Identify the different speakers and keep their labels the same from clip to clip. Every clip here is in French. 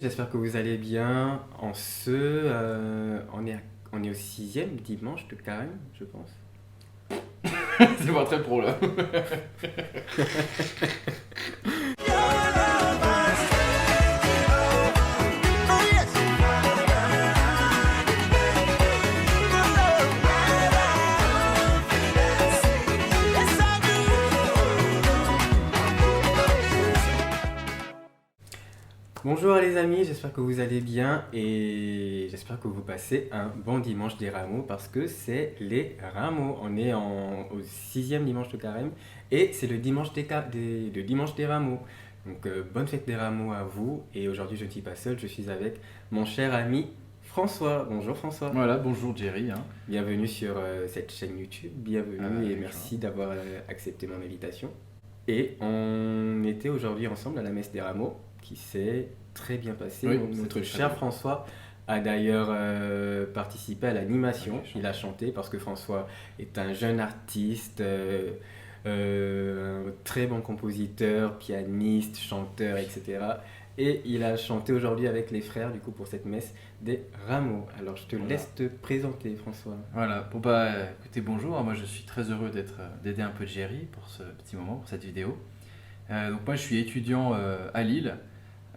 Speaker 1: J'espère que vous allez bien. On est au sixième dimanche de carême, je pense.
Speaker 2: C'est pas très pro là.
Speaker 1: Bonjour les amis, j'espère que vous allez bien et j'espère que vous passez un bon dimanche des rameaux parce que c'est les rameaux. Au sixième dimanche de carême et c'est le le dimanche des rameaux. Donc bonne fête des rameaux à vous et aujourd'hui je ne suis pas seul, je suis avec mon cher ami François. Bonjour François.
Speaker 2: Voilà, bonjour Jerry.
Speaker 1: Bienvenue sur cette chaîne YouTube, bienvenue et
Speaker 2: Avec
Speaker 1: merci d'avoir accepté mon invitation. Et on était aujourd'hui ensemble à la messe des rameaux qui s'est très bien passée.
Speaker 2: Oui,
Speaker 1: Notre
Speaker 2: c'était très
Speaker 1: cher
Speaker 2: bien.
Speaker 1: François a d'ailleurs participé à l'animation,
Speaker 2: Ok,
Speaker 1: il a chanté parce que François est un jeune artiste, un très bon compositeur, pianiste, chanteur, etc. Et il a chanté aujourd'hui avec les frères du coup pour cette messe des rameaux. Alors je te
Speaker 2: Voilà.
Speaker 1: laisse te présenter François.
Speaker 2: Voilà, bon écoutez, bonjour. Moi je suis très heureux d'aider un peu Jerry pour ce petit moment, pour cette vidéo. Donc moi je suis étudiant à Lille,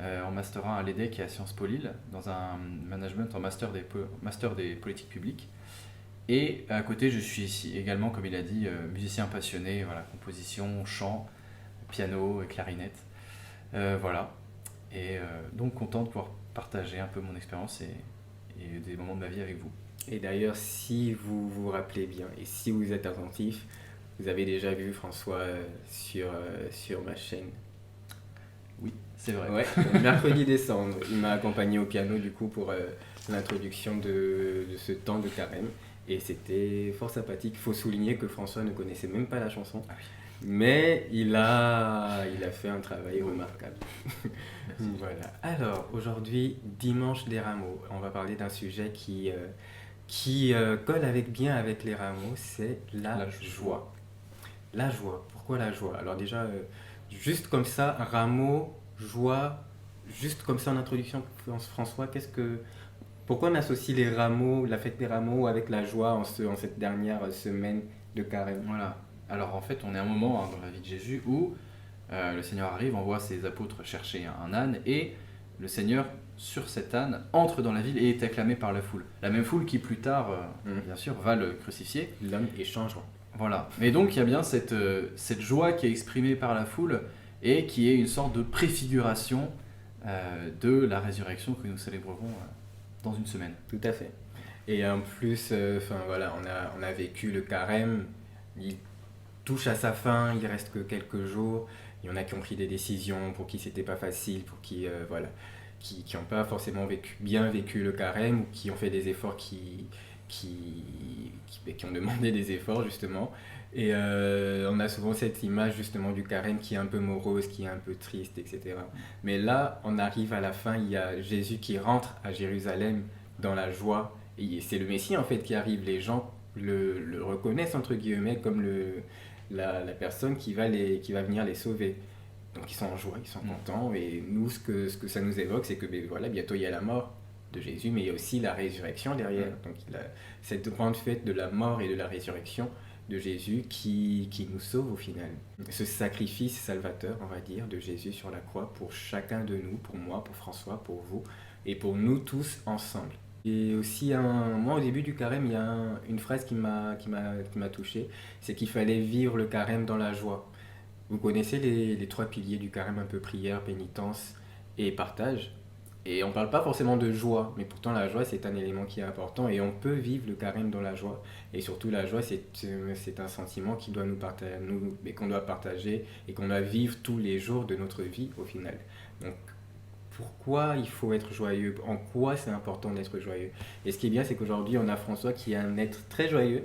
Speaker 2: en Master 1 à l'EDEC et à Sciences Po Lille, dans un management en master des politiques publiques. Et à côté je suis ici également, comme il a dit, musicien passionné, voilà, composition, chant, piano et clarinette. Voilà. Et donc content de pouvoir partager un peu mon expérience et des moments de ma vie avec vous.
Speaker 1: Et d'ailleurs, si vous vous rappelez bien et si vous êtes attentif, vous avez déjà vu François sur ma chaîne.
Speaker 2: Oui, c'est vrai.
Speaker 1: Ouais, mercredi décembre, il m'a accompagné au piano du coup pour l'introduction de ce temps de carême. Et c'était fort sympathique. Il faut souligner que François ne connaissait même pas la chanson,
Speaker 2: Ah oui,
Speaker 1: mais il a fait un travail remarquable.
Speaker 2: merci.
Speaker 1: Voilà. Alors, aujourd'hui, dimanche des rameaux, on va parler d'un sujet qui colle bien avec les rameaux, c'est la
Speaker 2: La
Speaker 1: joie. La joie. Pourquoi la joie? Alors déjà, juste comme ça, rameau, joie, juste comme ça en introduction, François, pourquoi on associe les rameaux, la fête des rameaux avec la joie en cette dernière semaine de carême?
Speaker 2: Voilà. Alors en fait, on est à un moment dans la vie de Jésus où le Seigneur arrive, envoie ses apôtres chercher un âne et le Seigneur, sur cet âne, entre dans la ville et est acclamé par la foule. La même foule qui plus tard, bien sûr, va le crucifier.
Speaker 1: L'homme est changeant.
Speaker 2: Voilà. Mais donc il y a bien cette joie qui est exprimée par la foule et qui est une sorte de préfiguration de la résurrection que nous célébrerons dans une semaine.
Speaker 1: Tout à fait. Et en plus, enfin voilà, on a vécu le carême, il touche à sa fin, il reste que quelques jours. Il y en a qui ont pris des décisions pour qui c'était pas facile, pour qui voilà, qui n'ont pas forcément bien vécu le carême ou qui ont fait des efforts qui ont demandé des efforts justement. Et on a souvent cette image justement du carême qui est un peu morose, qui est un peu triste, etc. Mais là, on arrive à la fin, il y a Jésus qui rentre à Jérusalem dans la joie. Et c'est le Messie en fait qui arrive. Les gens le reconnaissent entre guillemets comme la personne qui va venir les sauver. Donc ils sont en joie, ils sont contents. Et nous, ce que ça nous évoque, c'est que ben, voilà, bientôt il y a la mort de Jésus, mais il y a aussi la résurrection derrière. Donc il a cette grande fête de la mort et de la résurrection de Jésus qui nous sauve au final. Ce sacrifice salvateur, on va dire, de Jésus sur la croix pour chacun de nous, pour moi, pour François, pour vous, et pour nous tous ensemble. Et aussi, moi au début du carême, il y a une phrase qui m'a touché, c'est qu'il fallait vivre le carême dans la joie. Vous connaissez les trois piliers du carême, un peu prière, pénitence et partage. Et on ne parle pas forcément de joie, mais pourtant la joie c'est un élément qui est important et on peut vivre le carême dans la joie. Et surtout la joie c'est un sentiment qui doit mais qu'on doit partager et qu'on doit vivre tous les jours de notre vie au final. Donc pourquoi il faut être joyeux? En quoi c'est important d'être joyeux? Et ce qui est bien c'est qu'aujourd'hui on a François qui est un être très joyeux,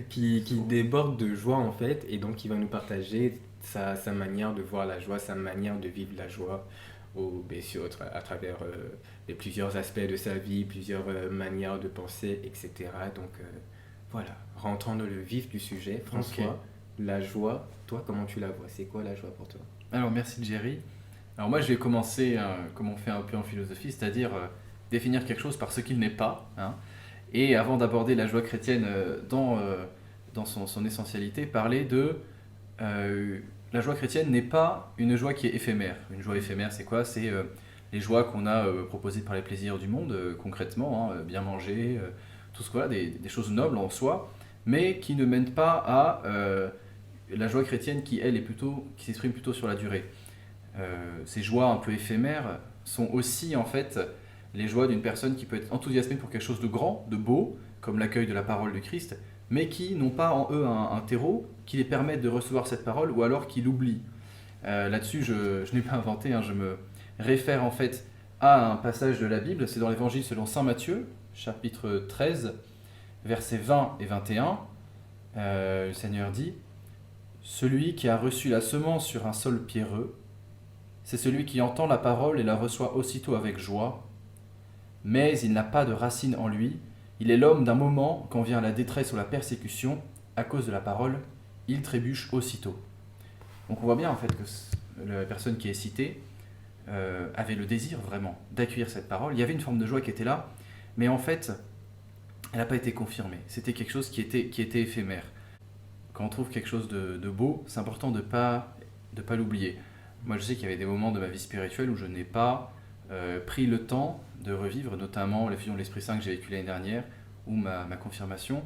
Speaker 1: qui déborde de joie en fait et donc qui va nous partager sa manière de voir la joie, sa manière de vivre la joie bien sûr, à travers les plusieurs aspects de sa vie, plusieurs manières de penser, etc. Donc voilà, rentrons dans le vif du sujet. François,
Speaker 2: Ok.
Speaker 1: la joie, toi comment tu la vois? C'est quoi la joie pour toi?
Speaker 2: Alors merci Jerry. Alors moi, je vais commencer comme on fait un peu en philosophie, c'est-à-dire définir quelque chose par ce qu'il n'est pas, hein. Et avant d'aborder la joie chrétienne dans son essentialité, parler de euh, la joie chrétienne n'est pas une joie qui est éphémère. Une joie éphémère, c'est quoi? C'est les joies qu'on a proposées par les plaisirs du monde, concrètement, hein, bien manger, tout ce voilà, des choses nobles en soi, mais qui ne mènent pas à la joie chrétienne qui, elle, qui s'exprime plutôt sur la durée. Ces joies un peu éphémères sont aussi en fait les joies d'une personne qui peut être enthousiasmée pour quelque chose de grand, de beau, comme l'accueil de la parole de Christ, mais qui n'ont pas en eux un terreau qui les permette de recevoir cette parole ou alors qui l'oublient. Là-dessus, je n'ai pas inventé, hein, je me réfère en fait à un passage de la Bible, c'est dans l'évangile selon saint Matthieu, chapitre 13, versets 20 et 21. Le Seigneur dit: Celui qui a reçu la semence sur un sol pierreux, c'est celui qui entend la parole et la reçoit aussitôt avec joie, mais il n'a pas de racine en lui. Il est l'homme d'un moment, quand vient la détresse ou la persécution, à cause de la parole, il trébuche aussitôt. Donc on voit bien en fait que la personne qui est citée avait le désir vraiment d'accueillir cette parole. Il y avait une forme de joie qui était là, mais en fait, elle n'a pas été confirmée. C'était quelque chose qui était éphémère. Quand on trouve quelque chose de beau, c'est important de pas l'oublier. Moi, je sais qu'il y avait des moments de ma vie spirituelle où je n'ai pas pris le temps de revivre, notamment l'effusion de l'Esprit Saint que j'ai vécu l'année dernière, ou ma confirmation.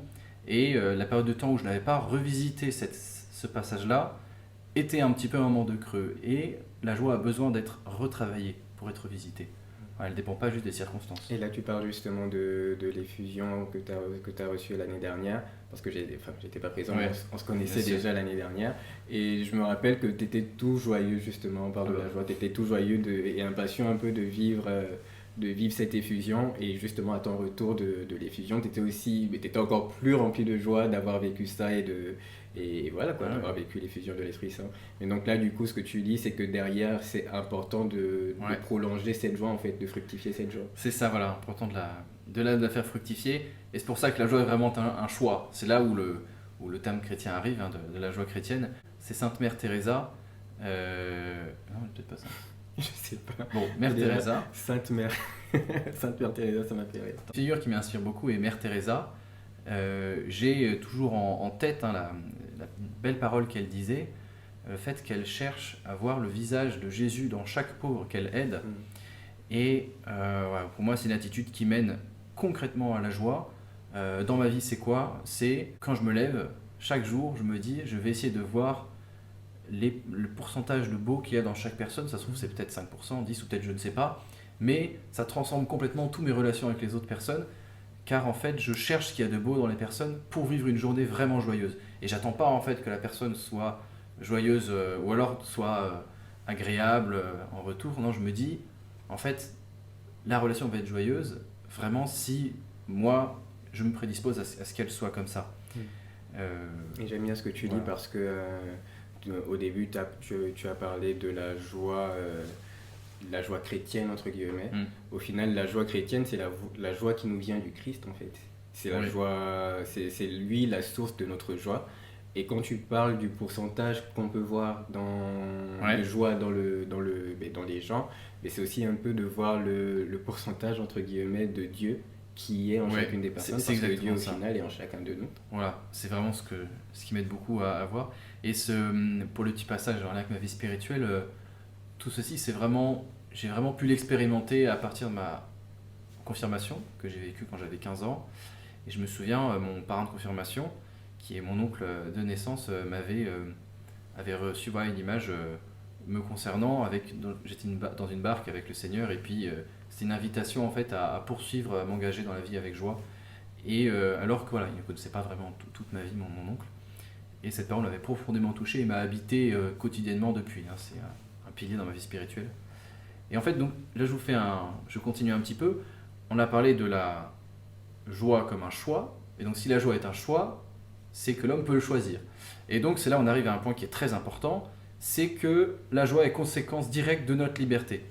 Speaker 2: Et la période de temps où je n'avais pas revisité ce passage-là était un petit peu un moment de creux. Et la joie a besoin d'être retravaillée pour être visitée. Elle ne dépend pas juste des circonstances.
Speaker 1: Et là, tu parles justement de l'effusion que tu as reçue l'année dernière, parce que j'étais pas présent,
Speaker 2: Ouais.
Speaker 1: mais on se connaissait déjà l'année dernière. Et je me rappelle que tu étais tout joyeux, justement, on parle de la joie, tu étais tout joyeux et impatient un peu de vivre cette effusion. Et justement, à ton retour de l'effusion, tu étais encore plus rempli de joie d'avoir vécu ça et voilà quoi, d'avoir vécu l'effusion de l'Esprit Saint. Et donc là, du coup, ce que tu dis, c'est que derrière, c'est important de prolonger cette joie, en fait, de fructifier cette joie.
Speaker 2: C'est ça, voilà, important de la faire fructifier. Et c'est pour ça que la joie est vraiment un choix. C'est là où le terme chrétien arrive, hein, de la joie chrétienne. C'est Sainte Mère Teresa. Non, peut-être pas ça.
Speaker 1: Je sais pas.
Speaker 2: Bon, Mère Teresa.
Speaker 1: Sainte Mère. Sainte Mère Teresa, ça m'a fait rire.
Speaker 2: Une figure qui m'inspire beaucoup est Mère Teresa. J'ai toujours en tête la belle parole qu'elle disait, le fait qu'elle cherche à voir le visage de Jésus dans chaque pauvre qu'elle aide. Et voilà, pour moi, c'est une attitude qui mène concrètement à la joie. Dans ma vie, c'est quoi? C'est quand je me lève, chaque jour, je me dis, je vais essayer de voir le pourcentage de beau qu'il y a dans chaque personne. Ça se trouve, c'est peut-être 5%, 10 ou peut-être je ne sais pas. Mais ça transforme complètement toutes mes relations avec les autres personnes. Car en fait, je cherche ce qu'il y a de beau dans les personnes pour vivre une journée vraiment joyeuse. Et j'attends pas en fait que la personne soit joyeuse ou alors soit agréable en retour. Non, je me dis, en fait, la relation va être joyeuse vraiment si moi, je me prédispose à ce qu'elle soit comme ça.
Speaker 1: Et j'aime bien ce que tu dis parce que au début, tu as parlé de la joie chrétienne, entre guillemets. Au final, la joie chrétienne, c'est la joie qui nous vient du Christ, en fait. C'est la joie, c'est lui la source de notre joie. Et quand tu parles du pourcentage qu'on peut voir de joie dans les gens, mais c'est aussi un peu de voir le pourcentage, entre guillemets, de Dieu qui est en chacune des personnes, parce que Dieu, au final, est en chacun de nous.
Speaker 2: Voilà, c'est vraiment ce qui m'aide beaucoup à voir. Et pour le petit passage avec ma vie spirituelle, tout ceci, j'ai vraiment pu l'expérimenter à partir de ma confirmation que j'ai vécue quand j'avais 15 ans. Et je me souviens, mon parrain de confirmation, qui est mon oncle de naissance, avait reçu une image me concernant. J'étais dans une barque avec le Seigneur, et puis c'était une invitation en fait à poursuivre, à m'engager dans la vie avec joie. Et alors que il ne connaissait pas vraiment toute ma vie, mon oncle. Et cette parole m'avait profondément touché et m'a habité quotidiennement depuis. Hein. C'est un pilier dans ma vie spirituelle. Et en fait, donc, là, je continue un petit peu. On a parlé de la joie comme un choix. Et donc, si la joie est un choix, c'est que l'homme peut le choisir. Et donc, c'est là on arrive à un point qui est très important. C'est que la joie est conséquence directe de notre liberté.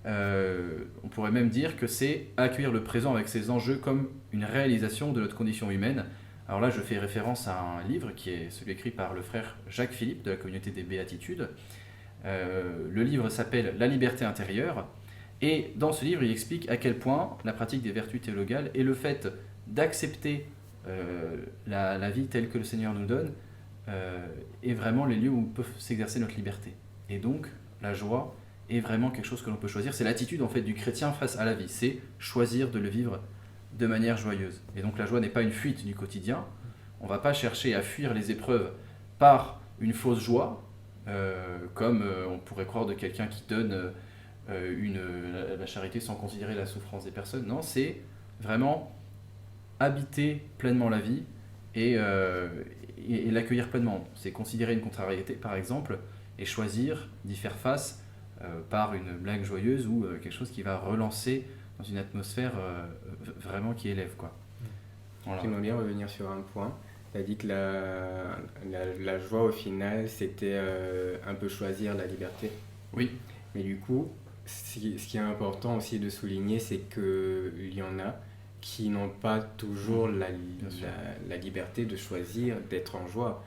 Speaker 2: On pourrait même dire que c'est accueillir le présent avec ses enjeux comme une réalisation de notre condition humaine. Alors là, je fais référence à un livre qui est celui écrit par le frère Jacques Philippe de la communauté des Béatitudes, Le livre s'appelle La liberté intérieure. Et dans ce livre, il explique à quel point la pratique des vertus théologales et le fait d'accepter la vie telle que le Seigneur nous donne est vraiment les lieux où peut s'exercer notre liberté. Et donc, la joie est vraiment quelque chose que l'on peut choisir. C'est l'attitude en fait du chrétien face à la vie. C'est choisir de le vivre de manière joyeuse. Et donc, la joie n'est pas une fuite du quotidien. On ne va pas chercher à fuir les épreuves par une fausse joie, comme on pourrait croire de quelqu'un qui donne la charité sans considérer la souffrance des personnes. Non, c'est vraiment habiter pleinement la vie et l'accueillir pleinement. C'est considérer une contrariété, par exemple, et choisir d'y faire face par une blague joyeuse ou quelque chose qui va relancer dans une atmosphère vraiment qui élève, quoi.
Speaker 1: Voilà. J'aimerais bien revenir sur un point. Tu as dit que la joie, au final, c'était un peu choisir la liberté.
Speaker 2: Oui.
Speaker 1: Mais du coup, ce qui est important aussi de souligner, c'est qu'il y en a qui n'ont pas toujours la liberté de choisir d'être en joie.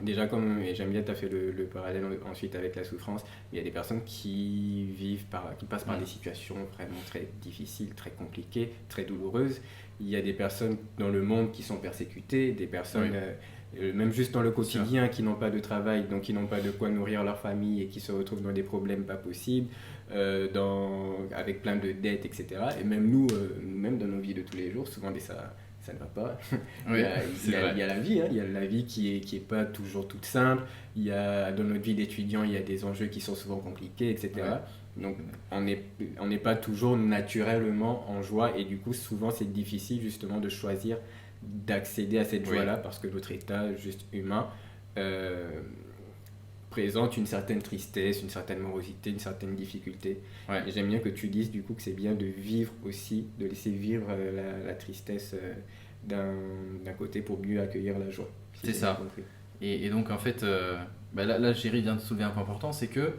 Speaker 1: Déjà, et j'aime bien, tu as fait le parallèle ensuite avec la souffrance, il y a des personnes qui passent par des situations vraiment très difficiles, très compliquées, très douloureuses. Il y a des personnes dans le monde qui sont persécutées, des personnes, même juste dans le quotidien, qui n'ont pas de travail, donc qui n'ont pas de quoi nourrir leur famille et qui se retrouvent dans des problèmes pas possibles, avec plein de dettes, etc. Et même nous, même dans nos vies de tous les jours, souvent ça ne va pas.
Speaker 2: Oui,
Speaker 1: il y a la vie, il y a la vie qui est pas toujours toute simple. Dans notre vie d'étudiant, il y a des enjeux qui sont souvent compliqués, etc. Ouais. Donc on n'est pas toujours naturellement en joie et du coup souvent c'est difficile justement de choisir d'accéder à cette joie-là parce que notre état juste humain présente une certaine tristesse, une certaine morosité, une certaine difficulté. Et j'aime bien que tu dises du coup que c'est bien de vivre aussi, de laisser vivre la tristesse d'un côté pour mieux accueillir la joie.
Speaker 2: C'est ça. Et donc en fait, là Géry vient de soulever un point important, c'est que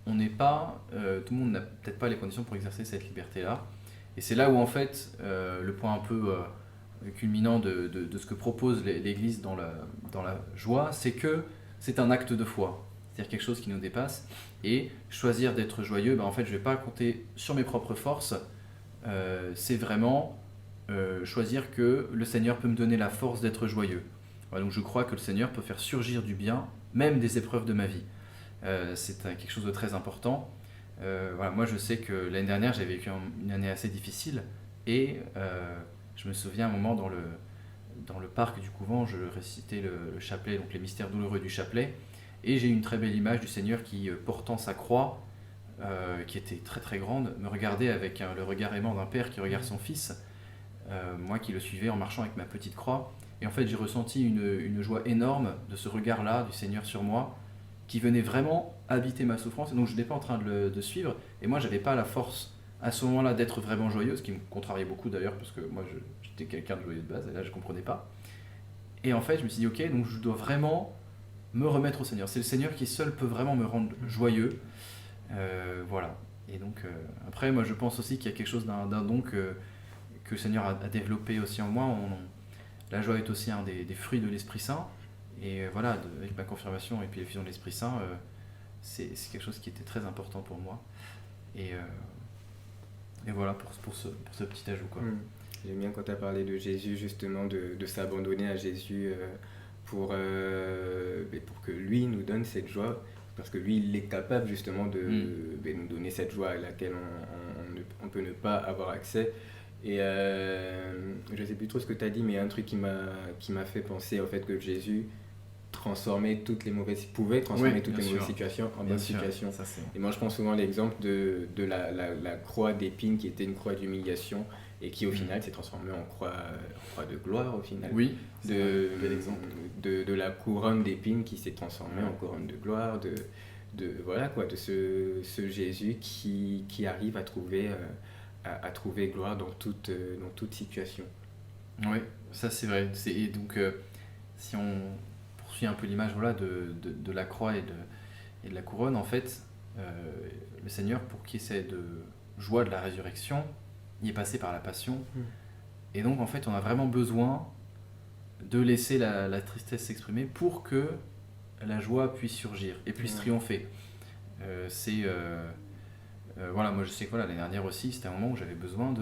Speaker 2: on n'est pas, tout le monde n'a peut-être pas les conditions pour exercer cette liberté-là. Et c'est là où en fait le point un peu culminant de ce que propose l'Église dans la joie, c'est que c'est un acte de foi. C'est-à-dire quelque chose qui nous dépasse. Et choisir d'être joyeux, en fait, je ne vais pas compter sur mes propres forces. C'est vraiment choisir que le Seigneur peut me donner la force d'être joyeux. Voilà, donc je crois que le Seigneur peut faire surgir du bien, même des épreuves de ma vie. C'est quelque chose de très important. Voilà, moi, je sais que l'année dernière, j'ai vécu une année assez difficile. Et je me souviens un moment dans le parc du couvent, je récitais le chapelet, donc les mystères douloureux du chapelet. Et j'ai une très belle image du Seigneur qui, portant sa croix, qui était très très grande, me regardait avec le regard aimant d'un père qui regarde son fils, moi qui le suivais en marchant avec ma petite croix. Et en fait, j'ai ressenti une joie énorme de ce regard-là du Seigneur sur moi, qui venait vraiment habiter ma souffrance. Et donc je n'étais pas en train de suivre, et moi, je n'avais pas la force à ce moment-là d'être vraiment joyeux, ce qui me contrariait beaucoup d'ailleurs, parce que moi, j'étais quelqu'un de joyeux de base, et là, je ne comprenais pas. Et en fait, je me suis dit, ok, donc je dois vraiment me remettre au Seigneur. C'est le Seigneur qui seul peut vraiment me rendre joyeux. Voilà. Et donc, après, moi, je pense aussi qu'il y a quelque chose d'un don que le Seigneur a développé aussi en moi. La joie est aussi un des fruits de l'Esprit Saint. Et voilà, avec ma confirmation et puis l'effusion de l'Esprit Saint, c'est quelque chose qui était très important pour moi. Et voilà pour ce petit ajout, quoi.
Speaker 1: J'aime bien quand tu as parlé de Jésus, justement, de s'abandonner à Jésus pour que lui nous donne cette joie, parce que lui, il est capable justement de nous donner cette joie à laquelle on peut ne pas avoir accès. Et je ne sais plus trop ce que tu as dit, mais il y a un truc qui m'a fait penser au fait que Jésus pouvait transformer toutes les mauvaises situations en bonnes situations. Et moi, je prends souvent l'exemple de la croix d'épines qui était une croix d'humiliation et qui, au final, s'est transformée en croix de gloire, au final.
Speaker 2: Oui,
Speaker 1: de la couronne d'épines qui s'est transformée en couronne de gloire, de ce Jésus qui arrive à trouver gloire dans toute situation.
Speaker 2: Oui, ça c'est vrai. Et donc, si on poursuit un peu l'image de la croix et de la couronne, en fait, le Seigneur, pour qu'il y ait cette joie de la résurrection, il est passé par la passion. Et donc, en fait, on a vraiment besoin de laisser la tristesse s'exprimer pour que la joie puisse surgir et puisse
Speaker 1: Ouais.
Speaker 2: triompher. Voilà, moi je sais que voilà, l'année dernière aussi, c'était un moment où j'avais besoin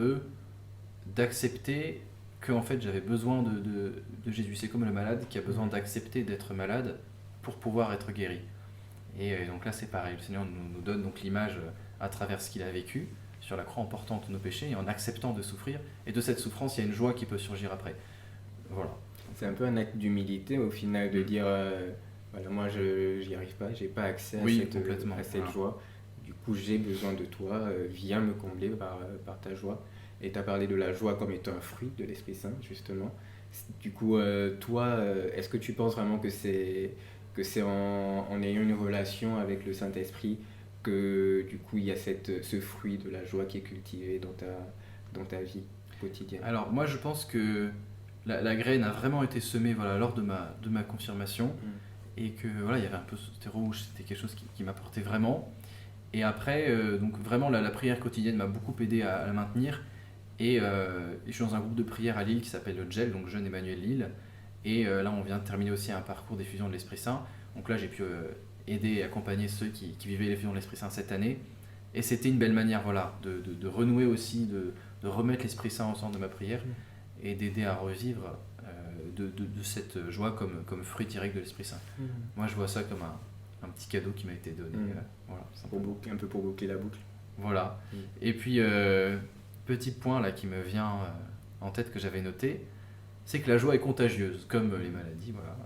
Speaker 2: d'accepter que en fait j'avais besoin de Jésus. C'est comme le malade qui a besoin d'accepter d'être malade pour pouvoir être guéri. Et donc là c'est pareil, le Seigneur nous donne donc l'image à travers ce qu'il a vécu sur la croix en portant tous nos péchés et en acceptant de souffrir. Et de cette souffrance, il y a une joie qui peut surgir après. Voilà.
Speaker 1: C'est un peu un acte d'humilité au final de dire voilà, moi j'y arrive pas, j'ai pas accès
Speaker 2: Oui, complètement.
Speaker 1: à cette
Speaker 2: Voilà.
Speaker 1: joie. Du coup, j'ai besoin de toi, viens me combler par ta joie. Et tu as parlé de la joie comme étant un fruit de l'Esprit Saint, justement. Du coup, toi, est-ce que tu penses vraiment que c'est en ayant une relation avec le Saint-Esprit que du coup il y a ce fruit de la joie qui est cultivé dans ta vie quotidienne?
Speaker 2: Alors moi je pense que la graine a vraiment été semée voilà, lors de ma confirmation et que voilà, il y avait un peu, c'était rouge, c'était quelque chose qui m'apportait vraiment. Et après, donc vraiment la prière quotidienne m'a beaucoup aidé à la maintenir. Et je suis dans un groupe de prière à Lille qui s'appelle le GEL, donc Jeune Emmanuel Lille. Et là, on vient de terminer aussi un parcours d'effusion de l'Esprit Saint. Donc là, j'ai pu aider et accompagner ceux qui vivaient l'effusion de l'Esprit Saint cette année. Et c'était une belle manière voilà, de renouer aussi, de remettre l'Esprit Saint au centre de ma prière et d'aider à revivre de cette joie comme fruit direct de l'Esprit Saint. Moi, je vois ça comme un petit cadeau qui m'a été donné. Voilà,
Speaker 1: un peu pour boucler la boucle.
Speaker 2: Voilà. Et puis, petit point là qui me vient en tête que j'avais noté, c'est que la joie est contagieuse, comme les maladies. Voilà.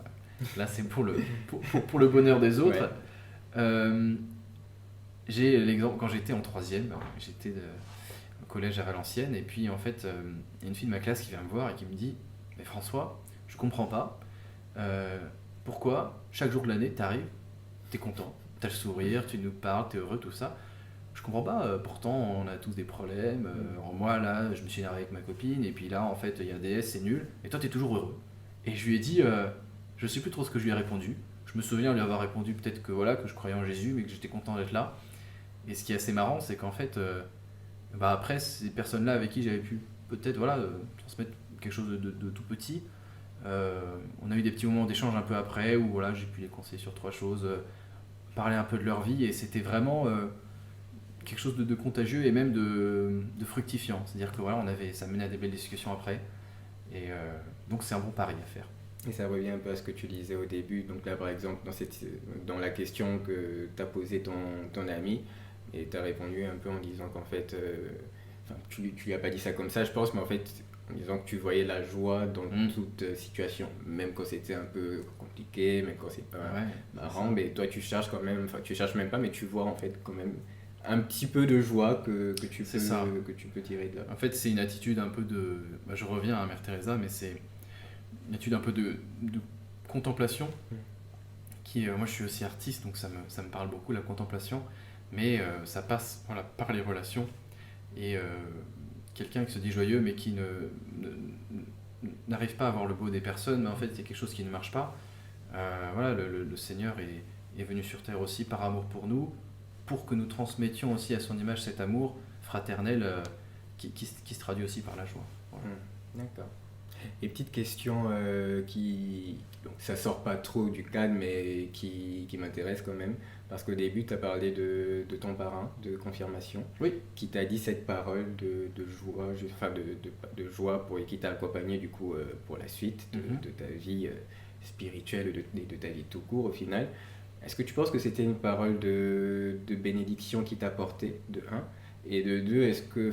Speaker 2: Là, c'est pour le bonheur des autres. Ouais. J'ai l'exemple, quand j'étais en troisième, j'étais au collège à Valenciennes, et puis en fait, il y a une fille de ma classe qui vient me voir et qui me dit « Mais François, je comprends pas, pourquoi chaque jour de l'année, t'arrives, t'es content, t'as le sourire, tu nous parles, t'es heureux, tout ça. Je comprends pas, pourtant on a tous des problèmes, moi là, je me suis énervé avec ma copine, et puis là, en fait, il y a un DS, c'est nul, et toi, t'es toujours heureux. » Et je lui ai dit, je sais plus trop ce que je lui ai répondu. Je me souviens lui avoir répondu peut-être que voilà, que je croyais en Jésus, mais que j'étais content d'être là. Et ce qui est assez marrant, c'est qu'en fait, après, ces personnes-là avec qui j'avais pu peut-être voilà, transmettre quelque chose de tout petit, on a eu des petits moments d'échange un peu après, où voilà, j'ai pu les conseiller sur 3 choses, parler un peu de leur vie, et c'était vraiment quelque chose de contagieux et même de fructifiant. C'est-à-dire que voilà, ça menait à des belles discussions après, et donc c'est un bon pari à faire.
Speaker 1: Et ça revient un peu à ce que tu disais au début. Donc là, par exemple, dans la question que t'as posé ton ami, et tu as répondu un peu en disant qu'en fait, tu lui as pas dit ça comme ça, je pense, mais en fait, en disant que tu voyais la joie dans toute situation, même quand c'était un peu compliqué, même quand c'est pas marrant, mais toi tu cherches quand même, enfin tu cherches même pas, mais tu vois en fait quand même un petit peu de joie que tu peux tirer de là.
Speaker 2: En fait, c'est une attitude un peu de... je reviens à Mère Teresa, mais c'est une attitude un peu de contemplation, qui, moi je suis aussi artiste, donc ça me parle beaucoup la contemplation, mais ça passe voilà, par les relations, et quelqu'un qui se dit joyeux mais qui n'arrive pas à voir le beau des personnes, mais en fait c'est quelque chose qui ne marche pas. Voilà, le Seigneur est venu sur terre aussi par amour pour nous, pour que nous transmettions aussi à son image cet amour fraternel qui se traduit aussi par la joie. Voilà.
Speaker 1: D'accord. Et petite question donc ça sort pas trop du cadre, mais qui m'intéresse quand même, parce qu'au début tu as parlé de ton parrain de confirmation, qui t'a dit cette parole de joie, de joie et qui t'a accompagné du coup pour la suite de ta vie spirituelle, de ta vie tout court au final. Est-ce que tu penses que c'était une parole de bénédiction qui t'a porté, de 1, et de 2, est-ce que,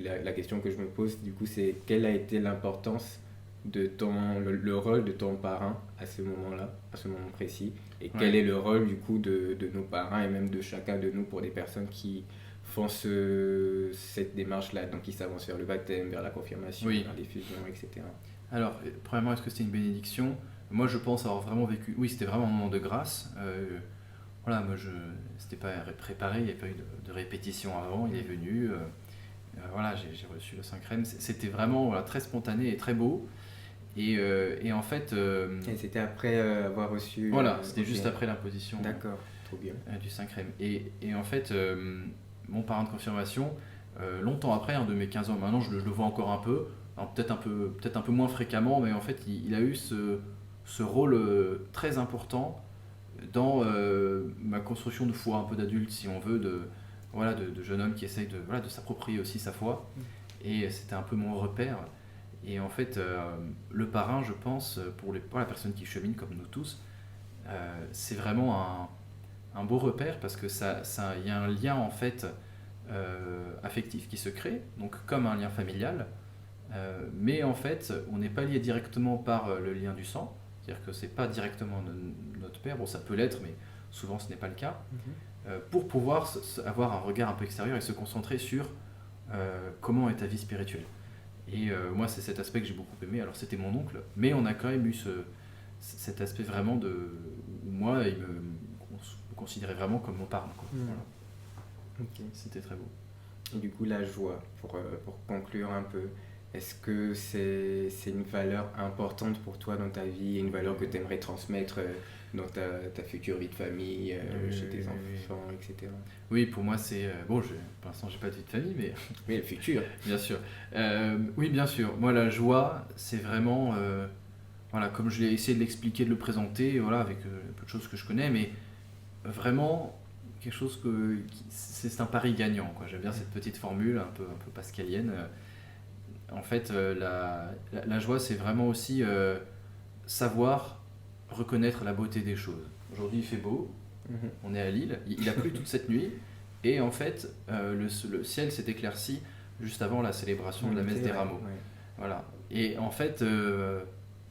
Speaker 1: la question que je me pose du coup, c'est quelle a été l'importance de le rôle de ton parrain à ce moment-là, à ce moment précis, et quel est le rôle du coup de nos parrains et même de chacun de nous pour des personnes qui font cette démarche-là, donc qui s'avancent vers le baptême, vers la confirmation, vers l'effusion, etc.
Speaker 2: Alors, premièrement, est-ce que c'était une bénédiction ? Moi, je pense avoir vraiment vécu... Oui, c'était vraiment un moment de grâce. Voilà, moi, c'était pas préparé, il n'y avait pas eu de répétition avant, il est venu. Voilà, j'ai reçu le Saint-Crème. C'était vraiment voilà, très spontané et très beau. Et en fait...
Speaker 1: Et c'était après avoir reçu...
Speaker 2: Voilà, c'était juste après l'imposition.
Speaker 1: D'accord, trop bien.
Speaker 2: Du Saint-Crème. Et en fait, mon parrain de confirmation, longtemps après, de mes 15 ans, maintenant je le vois encore un peu, alors peut-être un peu moins fréquemment, mais en fait il a eu ce rôle très important dans ma construction de foi un peu d'adulte, si on veut, de jeune homme qui essaye de s'approprier aussi sa foi. Et c'était un peu mon repère. Et en fait, le parrain, je pense, pour la personne qui chemine comme nous tous, c'est vraiment un beau repère parce que y a un lien en fait affectif qui se crée, donc comme un lien familial, mais en fait, on n'est pas lié directement par le lien du sang, c'est-à-dire que c'est pas directement notre père, bon ça peut l'être, mais souvent ce n'est pas le cas, pour pouvoir avoir un regard un peu extérieur et se concentrer sur comment est ta vie spirituelle. Et moi, c'est cet aspect que j'ai beaucoup aimé. Alors, c'était mon oncle, mais on a quand même eu cet aspect vraiment où moi, il me considérait vraiment comme mon parrain, quoi. Voilà.
Speaker 1: Ok.
Speaker 2: C'était très beau.
Speaker 1: Et du coup, la joie, pour conclure un peu, est-ce que c'est une valeur importante pour toi dans ta vie, une valeur que tu aimerais transmettre dans ta future vie de famille, chez tes enfants, etc.
Speaker 2: Oui, pour moi, c'est... pour l'instant, j'ai pas de vie de famille, mais...
Speaker 1: Oui, le futur.
Speaker 2: Bien sûr. Oui, bien sûr. Moi, la joie, c'est vraiment... voilà, comme je l'ai essayé de l'expliquer, de le présenter, voilà, avec peu de choses que je connais, mais vraiment quelque chose c'est un pari gagnant, quoi. J'aime bien cette petite formule un peu pascalienne. En fait, la joie, c'est vraiment aussi savoir reconnaître la beauté des choses. Aujourd'hui, il fait beau, on est à Lille, il a plu toute cette nuit, et en fait, le ciel s'est éclairci juste avant la célébration de la messe des rameaux.
Speaker 1: Ouais.
Speaker 2: Voilà. Et en fait,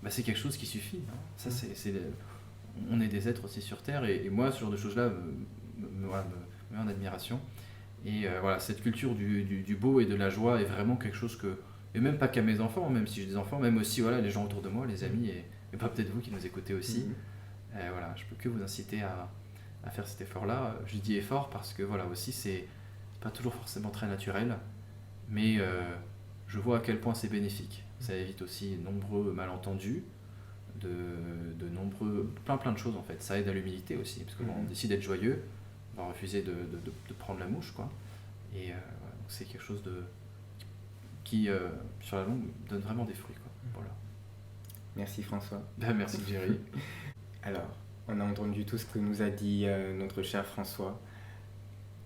Speaker 2: c'est quelque chose qui suffit. Hein. Ça, on est des êtres aussi sur Terre, et moi, ce genre de choses-là me met en admiration. Et voilà, cette culture du beau et de la joie est vraiment quelque chose que, et même pas qu'à mes enfants, même si j'ai des enfants, même aussi voilà, les gens autour de moi, les amis, et peut-être vous qui nous écoutez aussi. Voilà, je peux que vous inciter à faire cet effort-là. Je dis effort parce que voilà, aussi, c'est pas toujours forcément très naturel, mais je vois à quel point c'est bénéfique. Ça évite aussi nombreux malentendus, de nombreux, plein de choses en fait. Ça aide à l'humilité aussi, parce que quand on décide d'être joyeux, on va refuser de prendre la mouche, quoi. Et voilà, donc c'est quelque chose qui, sur la longue, donne vraiment des fruits, quoi. Voilà.
Speaker 1: Merci François.
Speaker 2: Merci Jerry.
Speaker 1: Alors, on a entendu tout ce que nous a dit notre cher François.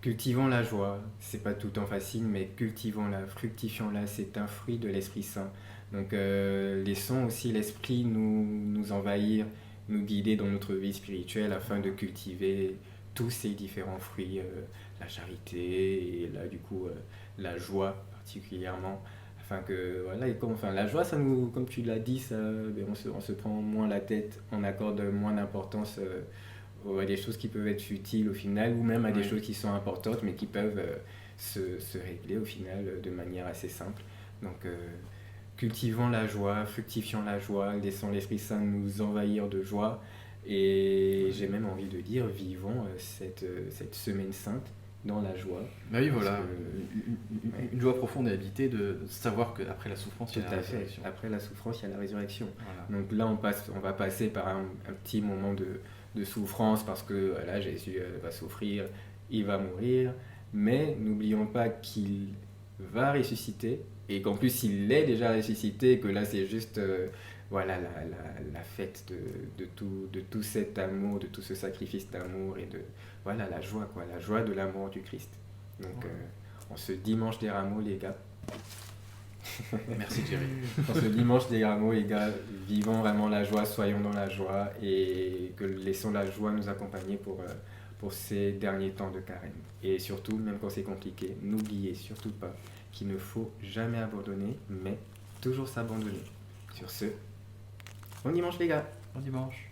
Speaker 1: Cultivons la joie, c'est pas tout le temps facile, mais cultivons-la, fructifions-la, c'est un fruit de l'Esprit Saint. Donc laissons aussi l'Esprit nous envahir, nous guider dans notre vie spirituelle afin de cultiver tous ces différents fruits, la charité et là du coup la joie particulièrement, afin que voilà, la joie, ça nous, comme tu l'as dit, on se prend moins la tête, on accorde moins d'importance à des choses qui peuvent être futiles au final, ou même à des choses qui sont importantes mais qui peuvent se régler au final de manière assez simple. Donc cultivons la joie, fructifions la joie, laissons l'Esprit Saint nous envahir de joie, et j'ai même envie de dire, vivons cette semaine sainte dans la joie.
Speaker 2: Bah oui, voilà, une joie profonde et habitée de savoir qu'après la souffrance, il y a la résurrection.
Speaker 1: Après la souffrance, il y a la résurrection.
Speaker 2: Voilà.
Speaker 1: Donc là, on va passer par un petit moment de souffrance parce que là, Jésus va souffrir, il va mourir, mais n'oublions pas qu'il va ressusciter et qu'en plus, il est déjà ressuscité et que là, c'est juste voilà, la fête de tout cet amour, de tout ce sacrifice d'amour et de voilà, la joie, quoi, la joie de l'amour du Christ. Donc, en ce dimanche des rameaux, les gars.
Speaker 2: Merci Thierry.
Speaker 1: En ce dimanche des rameaux, les gars, vivons vraiment la joie, soyons dans la joie et que laissons la joie nous accompagner pour ces derniers temps de carême. Et surtout, même quand c'est compliqué, n'oubliez surtout pas qu'il ne faut jamais abandonner, mais toujours s'abandonner. Sur ce, bon dimanche les gars.
Speaker 2: Bon dimanche.